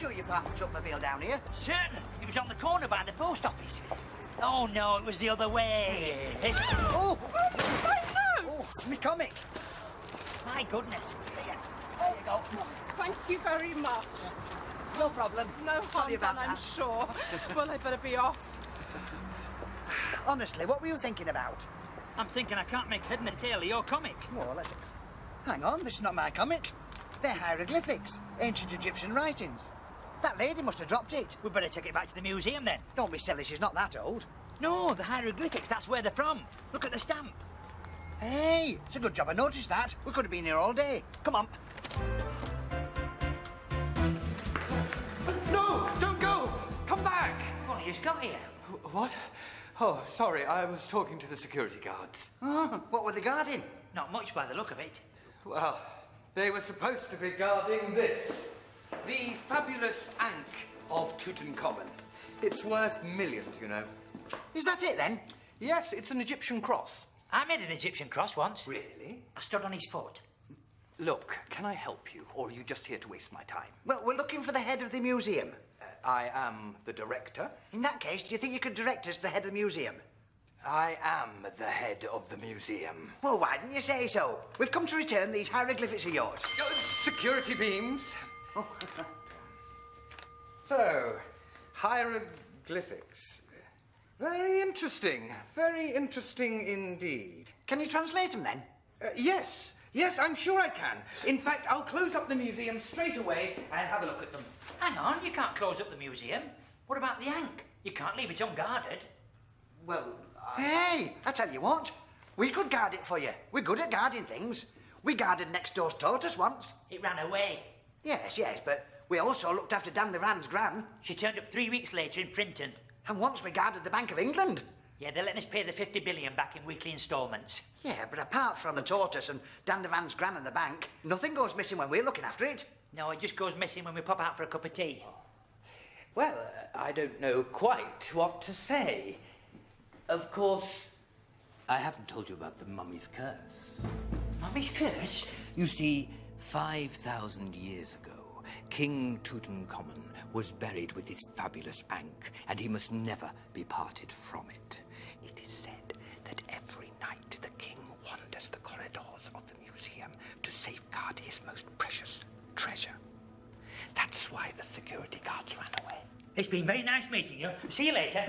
sure you parked the truckmobile down here? Certain. It was on the corner by the post office. Oh, no, it was the other way. Oh! My Oh, me comic. My goodness. There you go. Thank you very much. No problem. No Sorry harm about done, I'm that. sure. Well, I'd better be off. Honestly, what were you thinking about? I'm thinking I can't make head and tail of your comic. Well, let's... Hang on, this is not my comic. They're hieroglyphics, ancient Egyptian writings. That lady must have dropped it. We better take it back to the museum then. Don't be silly, she's not that old. No, the hieroglyphics, that's where they're from. Look at the stamp. Hey, it's a good job I noticed that. We could have been here all day. Come on. No, don't go! Come back! I've only just got here. What? Oh, sorry, I was talking to the security guards. Oh, what were they guarding? Not much by the look of it. Well, they were supposed to be guarding this. The fabulous Ankh of Tutankhamun. It's worth millions, you know. Is that it then? Yes, it's an Egyptian cross. I made an Egyptian cross once. Really? I stood on his foot. Look, can I help you, or are you just here to waste my time? Well, we're looking for the head of the museum. I am the director. In that case, do you think you could direct us to the head of the museum? I am the head of the museum. Well, why didn't you say so? We've come to return these hieroglyphics of yours. Security beams. So, hieroglyphics. Very interesting indeed. Can you translate them then? Yes, I'm sure I can. In fact, I'll close up the museum straight away and have a look at them. Hang on, you can't close up the museum. What about the Ankh? You can't leave it unguarded. Well, Hey, I tell you what, we could guard it for you. We're good at guarding things. We guarded next door's tortoise once. It ran away. Yes, but we also looked after Dan the Rand's gran. She turned up 3 weeks later in Frinton. And once we guarded the Bank of England. Yeah, they're letting us pay the 50 billion back in weekly instalments. Yeah, but apart from the tortoise and Dan the Van's gran and the bank, nothing goes missing when we're looking after it. No, it just goes missing when we pop out for a cup of tea. well, I don't know quite what to say. Of course, I haven't told you about the mummy's curse. Mummy's curse? You see, 5,000 years ago, King Tutankhamun was buried with his fabulous Ankh, and he must never be parted from it. It is said that every night the king wanders the corridors of the museum to safeguard his most precious treasure. That's why the security guards ran away. It's been very nice meeting you. See you later.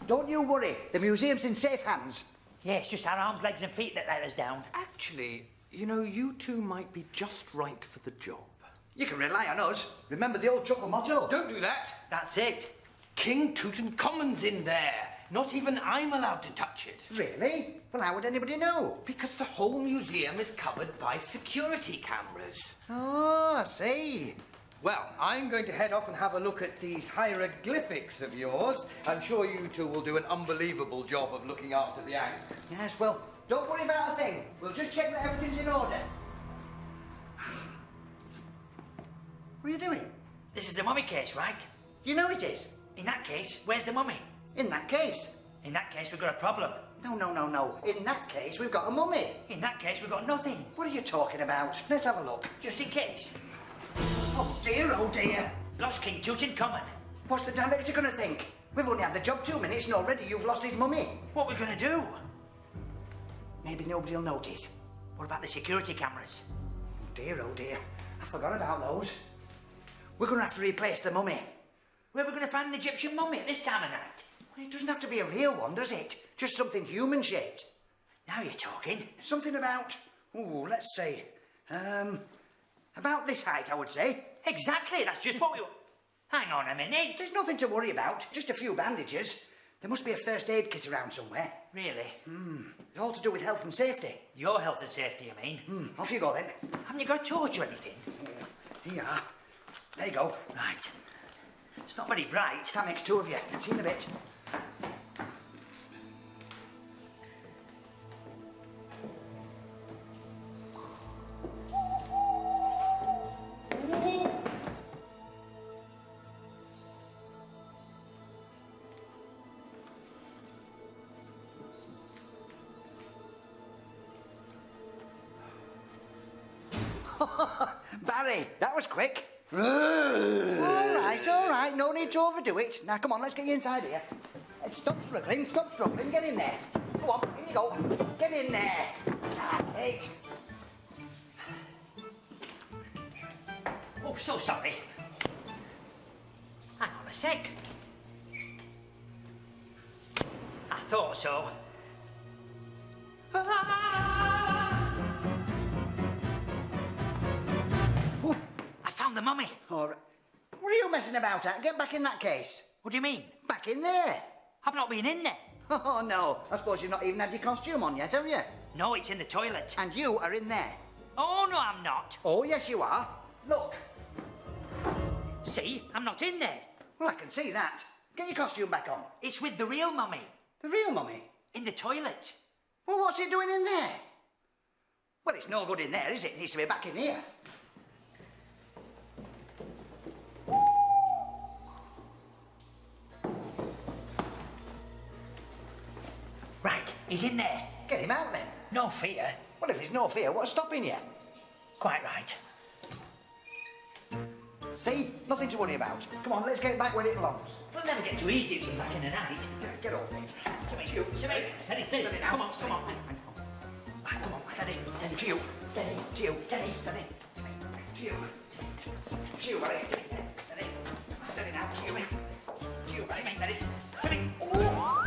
Don't you worry, the museum's in safe hands. Yeah, it's just our arms, legs and feet that let us down. Actually, you know, you two might be just right for the job. You can rely on us. Remember the old Chuckle motto? Don't do that. That's it. King Tutankhamun's in there. Not even I'm allowed to touch it. Really? Well, how would anybody know? Because the whole museum is covered by security cameras. Oh, I see. Well, I'm going to head off and have a look at these hieroglyphics of yours. I'm sure you two will do an unbelievable job of looking after the Ankh. Yes, well, don't worry about a thing. We'll just check that everything's in order. What are you doing? This is the mummy case, right? You know it is. In that case, where's the mummy? In that case. In that case, we've got a problem. No. In that case, we've got a mummy. In that case, we've got nothing. What are you talking about? Let's have a look. Just in case. Oh dear. Lost King Tutankhamun. What's the director going to think? We've only had the job 2 minutes and already you've lost his mummy. What are we going to do? Maybe nobody will notice. What about the security cameras? Oh dear. I forgot about those. We're going to have to replace the mummy. Where are we going to find an Egyptian mummy at this time of night? Well, it doesn't have to be a real one, does it? Just something human-shaped. Now you're talking. Something about, let's see, about this height, I would say. Exactly, that's just what we... Hang on a minute. There's nothing to worry about, just a few bandages. There must be a first aid kit around somewhere. Really? It's all to do with health and safety. Your health and safety, you mean? Off you go then. Haven't you got a torch or anything? Here you are. There you go. Right. It's not very bright. That makes 2 of you. See you in a bit. Barry, that was quick. All right, no need to overdo it. Now, come on, let's get you inside here. Stop struggling, get in there. Go on, in you go. Get in there. That's it. Oh, so sorry. Hang on a sec. I thought so. Oh, I found the mummy. all right. What are you messing about at? Get back in that case. What do you mean? Back in there. I've not been in there. Oh, no. I suppose you've not even had your costume on yet, have you? No, it's in the toilet. And you are in there. Oh, no, I'm not. Oh, yes, you are. Look. See, I'm not in there. Well, I can see that. Get your costume back on. It's with the real mummy. The real mummy? In the toilet. Well, what's it doing in there? Well, it's no good in there, is it? It needs to be back in here. Right, he's in there. Get him out then. No fear. Well, if there's no fear, what's stopping you? Quite right. See? Nothing to worry about. Come on, let's get back where it belongs. We'll never get to Egypt back in the night. Get over it. Steady, steady. Steady now. Come on. Come on, steady. Chill. Steady. Chill. Steady. Chill. Chill, buddy. Steady. Steady now. Chill, buddy. Steady. Oh!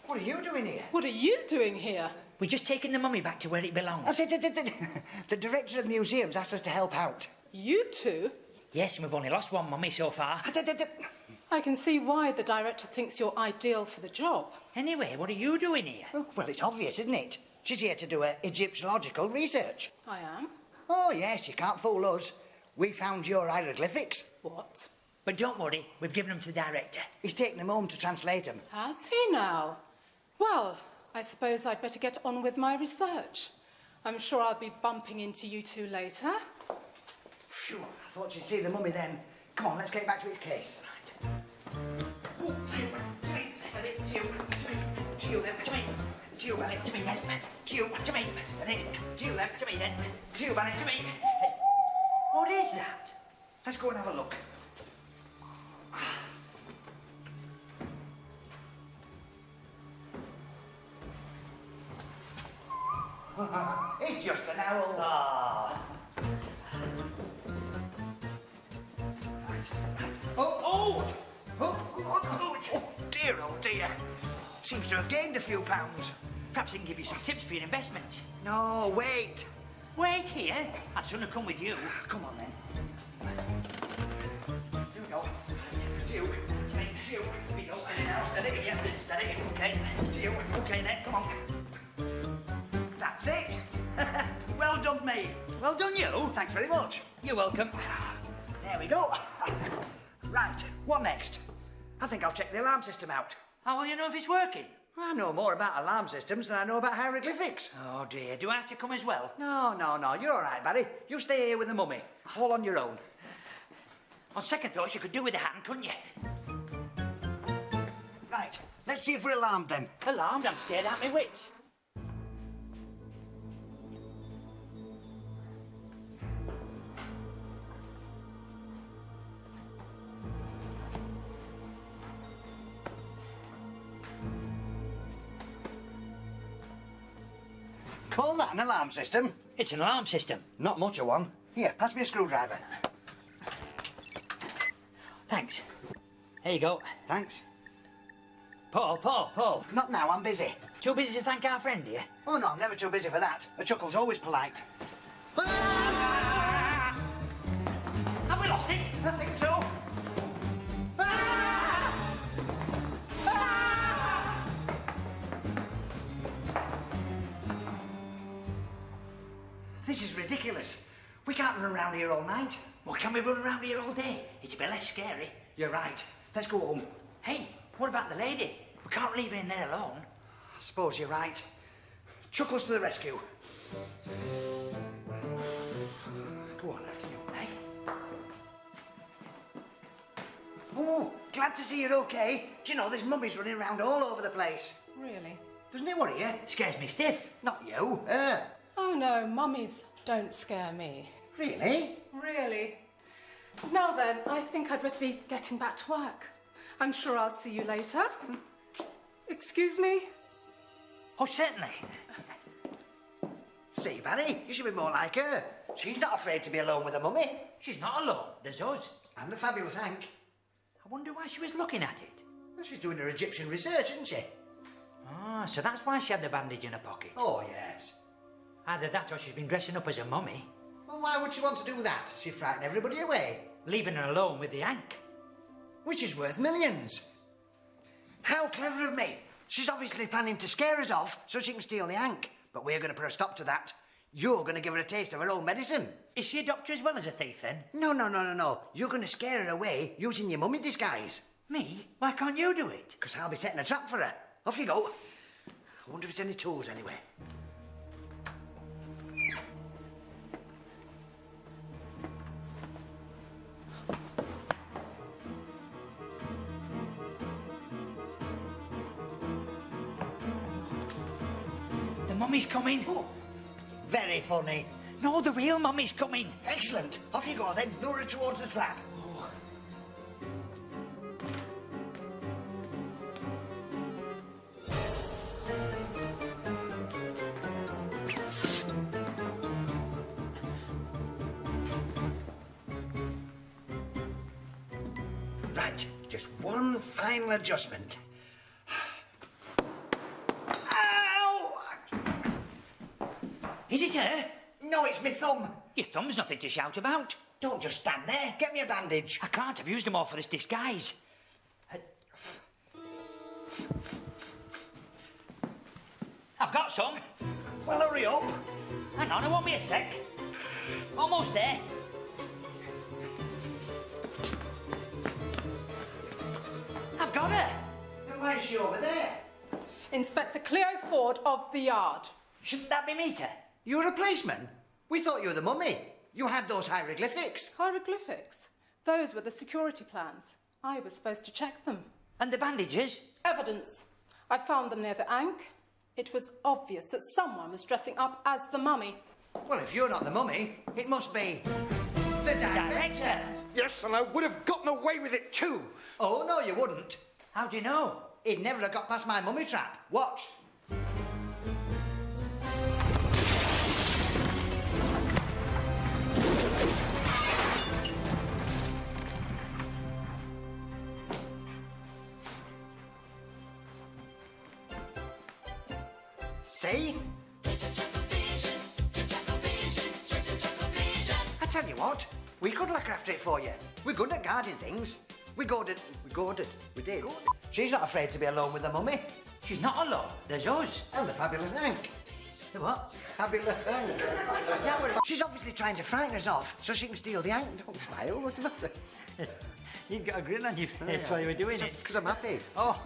What are you doing here? What are you doing here? We're just taking the mummy back to where it belongs. The director of the museum's asked us to help out. You two? Yes, and we've only lost one mummy so far. I can see why the director thinks you're ideal for the job. Anyway, what are you doing here? Well, it's obvious, isn't it? She's here to do her Egyptological research. I am. Oh, yes, you can't fool us. We found your hieroglyphics. What? But don't worry, we've given them to the director. He's taken them home to translate them. Has he now? Well, I suppose I'd better get on with my research. I'm sure I'll be bumping into you two later. Phew, I thought you'd see the mummy then. Come on, let's get back to its case. Oh, Chill, What is that? Let's go and have a look. It's just an owl. Ah. Oh, dear, oh dear. Seems to have gained a few pounds. Perhaps he can give you some tips for your investments. No, wait. Wait here. I'd sooner come with you. Come on then. Here we go. Chill. Steady now, steady. Yeah, steady. Okay. Okay then, come on. That's it. Well done, me. Well done, you. Thanks very much. You're welcome. There we go. Right, what next? I think I'll check the alarm system out. How will you know if it's working? I know more about alarm systems than I know about hieroglyphics. Oh dear, do I have to come as well? No, you're all right, Barry. You stay here with the mummy, all on your own. On second thoughts, you could do with a hand, couldn't you? Right, let's see if we're alarmed then. Alarmed, I'm scared out of my wits. Call that an alarm system? It's an alarm system. Not much of one. Here, pass me a screwdriver. Thanks. Here you go. Thanks. Paul. Not now, I'm busy. Too busy to thank our friend here? Oh, no, I'm never too busy for that. A chuckle's always polite. Have we lost it? I think so. This is ridiculous. We can't run around here all night. Well, can we run around here all day? It'd be less scary. You're right. Let's go home. Hey, what about the lady? We can't leave her in there alone. I suppose you're right. Chuckles to the rescue. Go on, after you. Hey? Oh, glad to see you're okay. Do you know, there's mummies running around all over the place. Really? Doesn't it worry you? Scares me stiff. Not you, Oh no, mummies don't scare me. Really? Really? Now then, I think I'd better be getting back to work. I'm sure I'll see you later. Excuse me? Oh, certainly. See, Barry, you should be more like her. She's not afraid to be alone with her mummy. She's not alone. There's us. And the fabulous Hank. I wonder why she was looking at it. Well, she's doing her Egyptian research, isn't she? Ah, so that's why she had the bandage in her pocket. Oh, yes. Either that or she's been dressing up as a mummy. Well, why would she want to do that? She'd frighten everybody away. Leaving her alone with the Hank. Which is worth millions. How clever of me. She's obviously planning to scare us off so she can steal the Hank. But we're going to put a stop to that. You're going to give her a taste of her own medicine. Is she a doctor as well as a thief, then? No. You're going to scare her away using your mummy disguise. Me? Why can't you do it? Because I'll be setting a trap for her. Off you go. I wonder if there's any tools anywhere. The mummy's coming. Oh, very funny. No, the real mummy's coming. Excellent. Off you go then. Lure her towards the trap. Right, just one final adjustment. Ow! Is it her? No, it's my thumb. Your thumb's nothing to shout about. Don't just stand there. Get me a bandage. I can't. I've used them all for this disguise. I've got some. Well, hurry up. Hang on, I want me a sec. Almost there. I've got her. Then why is she over there? Inspector Cleo Ford of the Yard. Shouldn't that be Meter? You're a policeman? We thought you were the mummy. You had those hieroglyphics. Hieroglyphics. Those were the security plans. I was supposed to check them. And the bandages? Evidence. I found them near the Ankh. It was obvious that someone was dressing up as the mummy. Well, if you're not the mummy, it must be the director. Yes, and I would have gotten away with it too. Oh, no, you wouldn't. How do you know? He'd never have got past my mummy trap. Watch. See? I tell you what, we could look after it for you. We're good at guarding things. We did. She's not afraid to be alone with the mummy. She's not alone. There's us. And the fabulous Hank. The what? Fabulous Hank. Is that what She's obviously trying to frighten us off so she can steal the Hank. Don't smile, what's the matter? You've got a grin on your face while you were doing it. Because I'm happy. Oh.